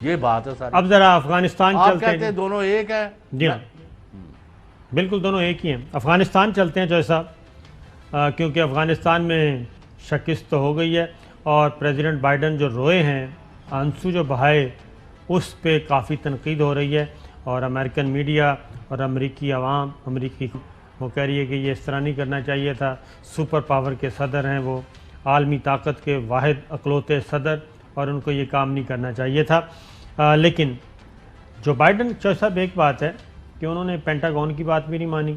یہ بات ہے ساری. اب ذرا افغانستان آپ چلتے کہتے ہیں دونوں ایک ہیں. جی ہاں بالکل دونوں ایک ہی ہیں. افغانستان چلتے ہیں جوئی صاحب، کیونکہ افغانستان میں شکست تو ہو گئی ہے اور پریزیڈنٹ بائیڈن جو روئے ہیں، آنسو جو بہائے، اس پہ کافی تنقید ہو رہی ہے. اور امریکن میڈیا اور امریکی عوام، امریکی وہ کہہ رہی ہے کہ یہ اس طرح نہیں کرنا چاہیے تھا. سپر پاور کے صدر ہیں وہ، عالمی طاقت کے واحد اکلوتے صدر، اور ان کو یہ کام نہیں کرنا چاہیے تھا. لیکن جو بائیڈن چوہے صاحب، ایک بات ہے کہ انہوں نے پینٹاگون کی بات بھی نہیں مانی،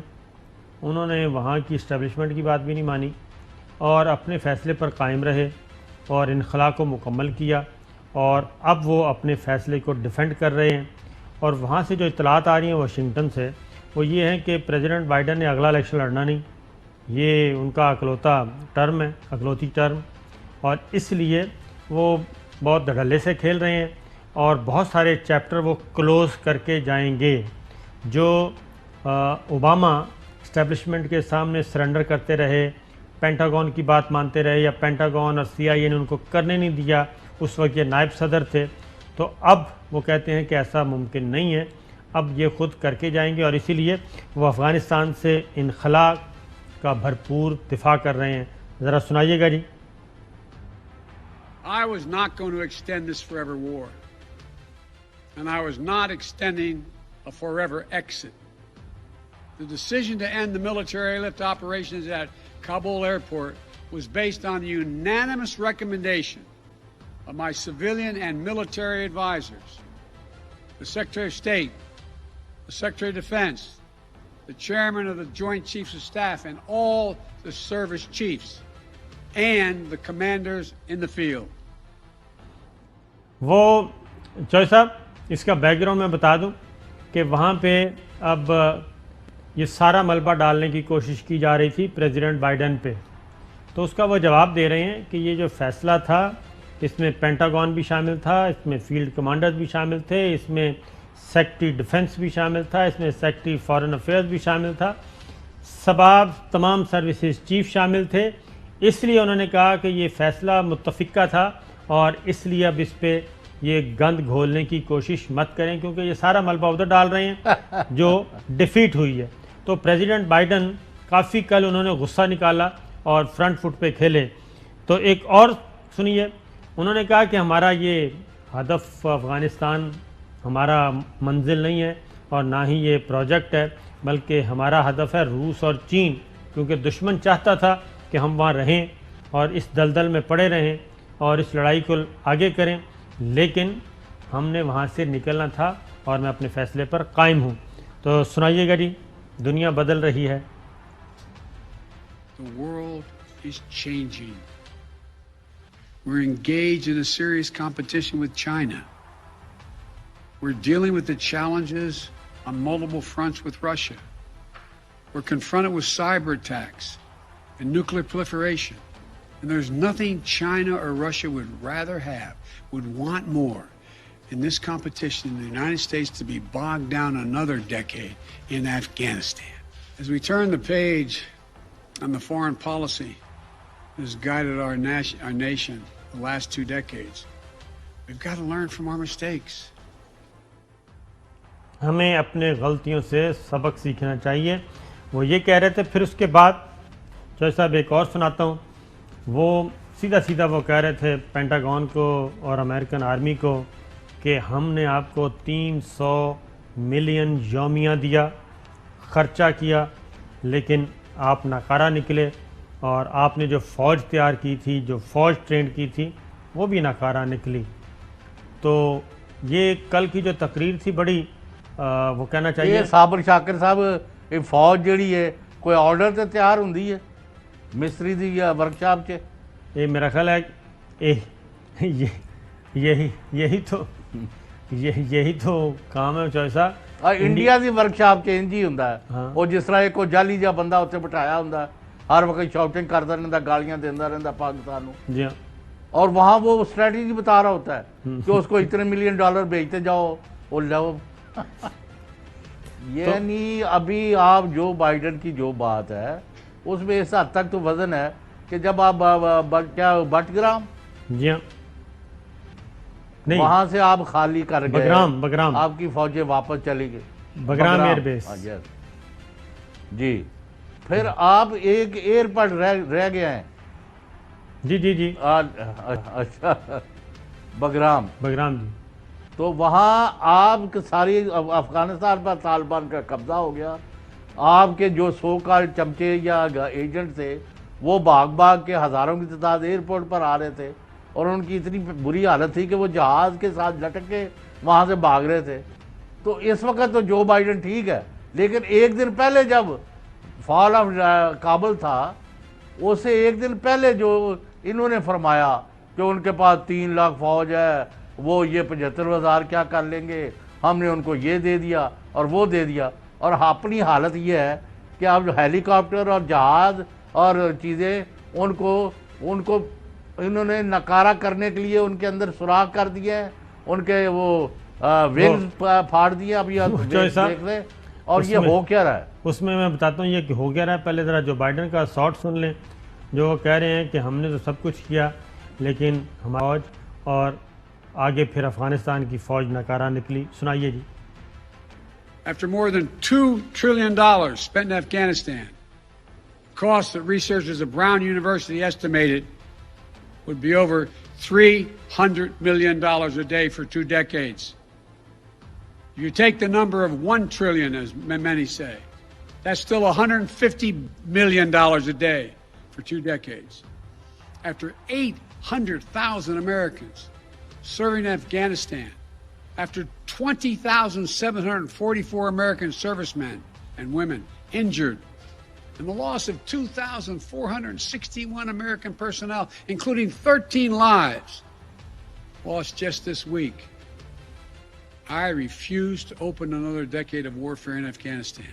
انہوں نے وہاں کی اسٹیبلشمنٹ کی بات بھی نہیں مانی، اور اپنے فیصلے پر قائم رہے اور انخلا کو مکمل کیا. اور اب وہ اپنے فیصلے کو ڈیفینڈ کر رہے ہیں. اور وہاں سے جو اطلاعات آ رہی ہیں واشنگٹن سے، وہ یہ ہیں کہ پریزیڈنٹ بائیڈن نے اگلا الیکشن لڑنا نہیں، یہ ان کا اکلوتا ٹرم ہے، اکلوتی ٹرم، اور اس لیے وہ بہت دھڑلے سے کھیل رہے ہیں اور بہت سارے چیپٹر وہ کلوز کر کے جائیں گے. جو اوباما اسٹیبلشمنٹ کے سامنے سرنڈر کرتے رہے، پینٹاگون کی بات مانتے رہے، یا پینٹاگون اور CIA نے ان کو کرنے نہیں دیا، اس وقت یہ نائب صدر تھے، تو اب وہ کہتے ہیں کہ ایسا ممکن نہیں ہے، اب یہ خود کر کے جائیں گے. اور اسی لیے وہ افغانستان سے انخلا کا بھرپور دفاع کر رہے ہیں. ذرا سنائیے گا جی. I was not going to extend this forever war, and I was not extending a forever exit. The decision to end the military airlift operations at Kabul airport was based on the unanimous recommendation of my civilian and military advisors, the Secretary of State, the Secretary of Defense, the Chairman of the Joint Chiefs of Staff, and all the service chiefs, and the commanders in the field. وہ چوہے صاحب، اس کا back ground میں بتا دوں کہ وہاں پہ اب یہ سارا ملبہ ڈالنے کی کوشش کی جا رہی تھی پریزیڈنٹ بائیڈن پہ، تو اس کا وہ جواب دے رہے ہیں کہ یہ جو فیصلہ تھا، اس میں پینٹاگون بھی شامل تھا، اس میں فیلڈ کمانڈرز بھی شامل تھے، اس میں سیکٹری ڈیفنس بھی شامل تھا، اس میں سیکٹری فارن افیئرز بھی شامل تھا، تمام سروسز چیف شامل تھے. اس لیے انہوں نے کہا کہ یہ فیصلہ متفقہ تھا، اور اس لیے اب اس پہ یہ گند گھولنے کی کوشش مت کریں، کیونکہ یہ سارا ملبہ ادھر ڈال رہے ہیں جو ڈیفیٹ ہوئی ہے. تو پریزیڈنٹ بائیڈن کافی کل انہوں نے غصہ نکالا اور فرنٹ فٹ پہ کھیلے. تو ایک اور سنیے، انہوں نے کہا کہ ہمارا یہ ہدف افغانستان ہمارا منزل نہیں ہے، اور نہ ہی یہ پروجیکٹ ہے، بلکہ ہمارا ہدف ہے روس اور چین، کیونکہ دشمن چاہتا تھا کہ ہم وہاں رہیں اور اس دلدل میں پڑے رہیں اور اس لڑائی کو آگے کریں، لیکن ہم نے وہاں سے نکلنا تھا اور میں اپنے فیصلے پر قائم ہوں. تو سنائیے گا جی. دنیا بدل رہی ہے. The world is changing. We're engaged in a serious competition with China. We're dealing with the challenges on multiple fronts with Russia. We're confronted with cyber attacks and nuclear proliferation. And there's nothing China or Russia would rather have, would want more in this competition in the United States to be bogged down another decade in Afghanistan. As we turn the page on the foreign policy that has guided our nation the last 2 decades, we've got to learn from our mistakes. ہمیں اپنے غلطیوں سے سبق سیکھنا چاہیے. وہ یہ کہہ رہے تھے. پھر اس کے بعد چوہے صاحب ایک اور سناتا ہوں. وہ سیدھا وہ کہہ رہے تھے پینٹاگون کو اور امریکن آرمی کو کہ ہم نے آپ کو 300 ملین یومیہ دیا، خرچہ کیا، لیکن آپ ناکارہ نکلے، اور آپ نے جو فوج تیار کی تھی، جو فوج ٹرینڈ کی تھی، وہ بھی ناکارہ نکلی. تو یہ کل کی جو تقریر تھی بڑی وہ کہنا چاہیے. یہ صابر شاکر صاحب، یہ فوج جڑی ہے کوئی آرڈر تے تیار ہوندی ہے مستری دی یا ورکشاپ چ؟ یہ میرا خیال ہے یہی تو کام ہے چوہے صاحب. انڈیا دی ورکشاپ چ انج ہی ہوندا ہے. وہ جس طرح ایک جعلی جا بندہ اتنے بٹھایا ہوندا، ہر وقت شاؤٹنگ کرتا رہتا، گالیاں دیندا رہتا پاکستان کو. جی ہاں. اور وہاں وہ اسٹریٹجی بتا رہا ہوتا ہے کہ اس کو اتنے ملین ڈالر بھیجتے جاؤ وہ لو. یعنی ابھی آپ جو بائیڈن کی جو بات ہے اس میں اس حد تک تو وزن ہے کہ جب آپ کیا بٹ گرام جی ہاں نہیں، وہاں سے آپ خالی کر گئے، بگرام آپ کی فوجیں واپس چلی گئی بگرام ایئر بیس. جی پھر آپ ایک ایئرپورٹ رہ گئے ہیں. جی اچھا بگرام جی. تو وہاں آپ ساری افغانستان پر طالبان کا قبضہ ہو گیا. آپ کے جو سو کال چمچے یا ایجنٹ تھے وہ بھاگ کے ہزاروں کی تعداد ایئرپورٹ پر آ رہے تھے، اور ان کی اتنی بری حالت تھی کہ وہ جہاز کے ساتھ لٹک کے وہاں سے بھاگ رہے تھے. تو اس وقت تو جو بائیڈن ٹھیک ہے، لیکن ایک دن پہلے جب فال آف کابل تھا، اس سے ایک دن پہلے جو انہوں نے فرمایا کہ ان کے پاس 3 لاکھ فوج ہے، وہ یہ 75,000 کیا کر لیں گے، ہم نے ان کو یہ دے دیا اور وہ دے دیا. اور اپنی حالت یہ ہے کہ اب ہیلی کاپٹر اور جہاز اور چیزیں ان کو انہوں نے نکارہ کرنے کے لیے ان کے اندر سوراخ کر دیے ہیں، ان کے وہ ونگز پھاڑ دیے. اب یہ دیکھ لیں اور یہ ہو کیا رہا ہے. اس میں بتاتا ہوں یہ کہ ہو گیا رہا ہے. پہلے ذرا جو بائیڈن کا شارٹ سن لیں، جو وہ کہہ رہے ہیں کہ ہم نے تو سب کچھ کیا لیکن ہماری فوج، اور آگے پھر افغانستان کی فوج ناکارہ نکلی. سنائیے جی. After more than $2 trillion spent in Afghanistan, costs that researchers at Brown University estimated would be over $300 million a day for 2 decades. You take the number of 1 trillion, as many say, that's still $150 million a day for 2 decades. After 800,000 Americans serving in Afghanistan, after 20,744 American servicemen and women injured, and the loss of 2,461 American personnel, including 13 lives lost just this week, I refuse to open another decade of warfare in Afghanistan.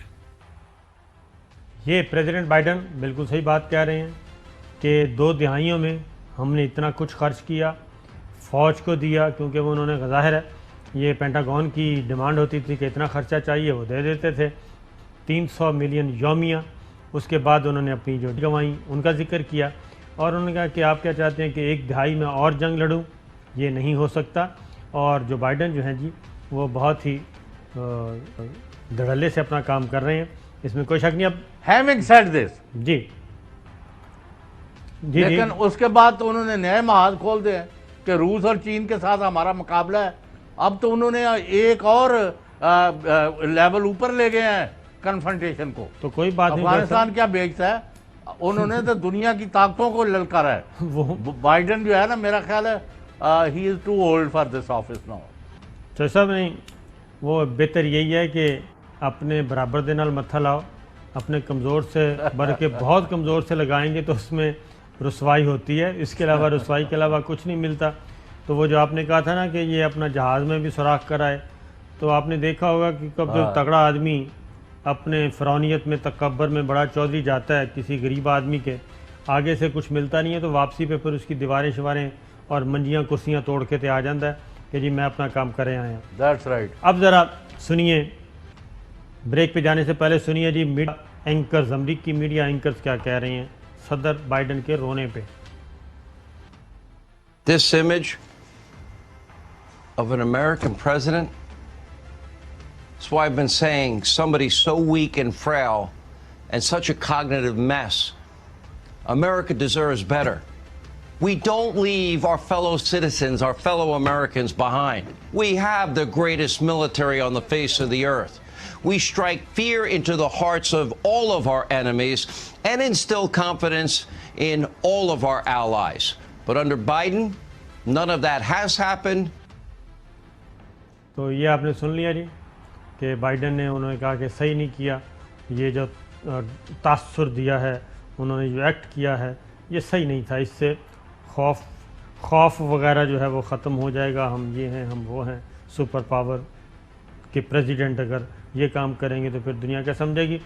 یہ president Biden بالکل صحیح بات کہہ رہے ہیں کہ 2 دہائیوں میں ہم نے اتنا کچھ خرچ کیا، فوج کو دیا، کیونکہ وہ انہوں نے ظاہر ہے یہ پینٹاگون کی ڈیمانڈ ہوتی تھی کہ اتنا خرچہ چاہیے، وہ دے دیتے تھے. 300 ملین یومیہ. اس کے بعد انہوں نے اپنی جو گنوائیں ان کا ذکر کیا، اور انہوں نے کہا کہ آپ کیا چاہتے ہیں کہ 1 دہائی میں اور جنگ لڑوں؟ یہ نہیں ہو سکتا. اور جو بائیڈن جو ہیں جی وہ بہت ہی دھڑلے سے اپنا کام کر رہے ہیں، اس میں کوئی شک نہیں. اب having said this جی لیکن اس کے بعد تو انہوں نے نئے محاذ کھول دے ہیں کہ روس اور چین کے ساتھ ہمارا مقابلہ ہے. اب تو انہوں نے ایک اور لیول اوپر لے گئے ہیں کنفرنٹیشن کو. تو کوئی بات نہیں. افغانستان کیا بیچتا ہے؟ انہوں نے تو دنیا کی طاقتوں کو للکارا ہے. بائیڈن جو ہے نا، میرا خیال ہے he is too old for this office now. تو صاحب نہیں، وہ بہتر یہی ہے کہ اپنے برابر دے نال متھا لاؤ. اپنے کمزور سے بلکہ بہت کمزور سے لگائیں گے تو اس میں رسوائی ہوتی ہے. اس کے علاوہ رسوائی کے علاوہ کچھ نہیں ملتا. تو وہ جو آپ نے کہا تھا نا کہ یہ اپنا جہاز میں بھی سوراخ کرائے، تو آپ نے دیکھا ہوگا کہ کب جو تگڑا آدمی اپنے فرعونیت میں تکبر میں بڑا چودھری جاتا ہے کسی غریب آدمی کے آگے سے کچھ ملتا نہیں ہے، تو واپسی پہ پھر اس کی دیواریں شواریں اور منجیاں کرسیاں توڑ کے آ جاتا ہے کہ جی میں اپنا کام کرے آیا. That's right. اب ذرا سنیے، بریک پہ جانے سے پہلے سنیے جی میڈیا اینکرز، امریکی میڈیا اینکرز کیا کہہ رہے ہیں صدر بائیڈن کے رونے پہ. This image of an American president, that's why I've been saying somebody so weak and frail and such a cognitive mess. America deserves better. We don't leave our fellow citizens, our fellow Americans behind. We have the greatest military on the face of the earth. We strike fear into the hearts of all of our enemies and instill confidence in all of our allies. But under Biden, none of that has happened. تو یہ آپ نے سن لیا جی کہ Biden نے انہوں نے کہا کہ صحیح نہیں کیا، یہ جو تاثر دیا ہے، انہوں نے جو ایکٹ کیا ہے یہ صحیح نہیں تھا. اس سے خوف وغیرہ جو ہے وہ ختم ہو جائے گا. ہم یہ ہیں، ہم وہ ہیں، سپر پاور کے پریزیڈنٹ اگر یہ کام کریں گے تو پھر دنیا کیا سمجھے گی.